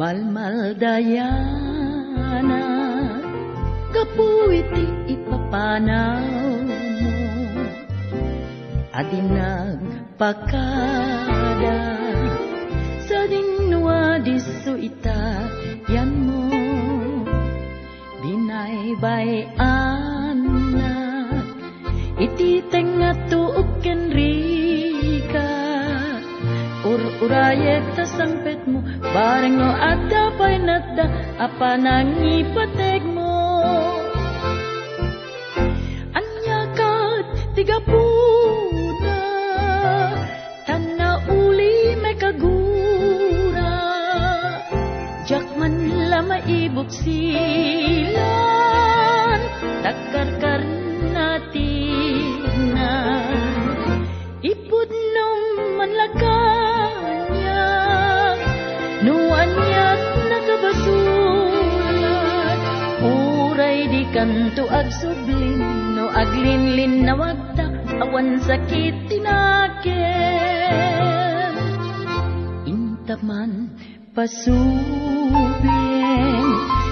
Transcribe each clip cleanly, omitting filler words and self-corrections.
Malmaldayana, kapuiti ipapanaw mo, adinag pakada, sa dinwa diso ita yan mo, binaybayan na, ititeng nga tuog kenrika, urayet ta sangpet mo, bareng no adda pa'y nadda, apa nang ipateg mo. Anyakat tigapuna, tana uli may kagura, jak man la maibok silan, takarkar natin na, ipod nung manlakanya, nuanyat nakabasulat, uray di kanto agsublin, no aglinlin na wagta, awan sakit tinakin. Intaman pasubin,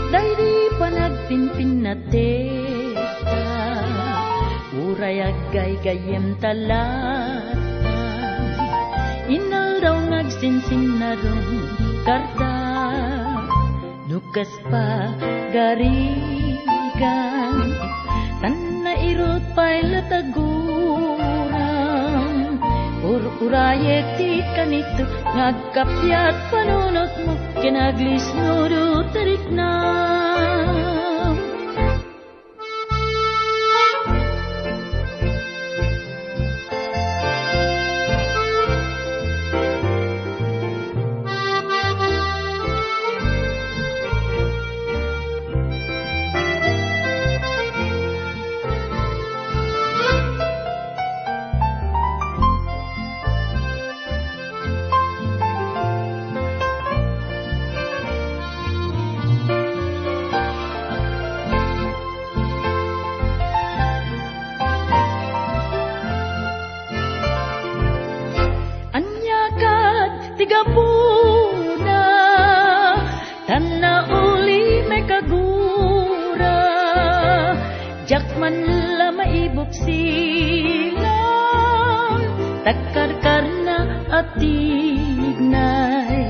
dahil di pa nagpinpin na teka, uray agay gayem talatan, inal daw ngagsinsin na ron karta, nukas pa garigan, tanna irot pa'y latagurang, urayek di kanito, ngagkapyat panunot mo, kinaglis nudo tarik na. Tigapuna, tanna uli may kagura, jak man la maibok silang, takarkar na atignay,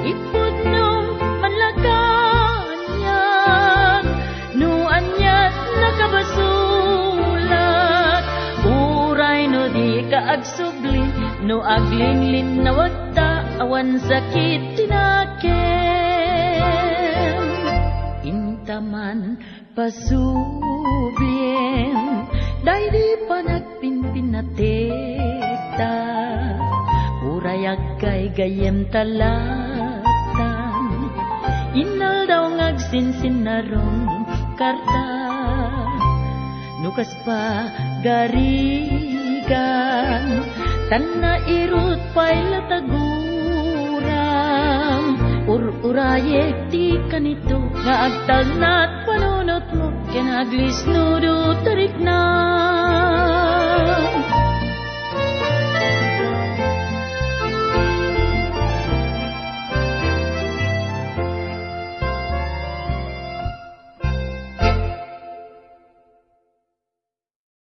ipod nung manlakanyan, nuanyat nakabasulat, uray no di kaagsubli, no aglinglin na wagta, awan sakit tinaken. Intaman pasubin, dahil di pa nagpinpin na tekta, uray agkay gayem talatan, inal daw ngagsinsin na rong karta, nukas pa garigan, tanna irut pa'y latagurang, urayek di kanito, nga agtalnat panunot mo, kinaglis nudo tarik na.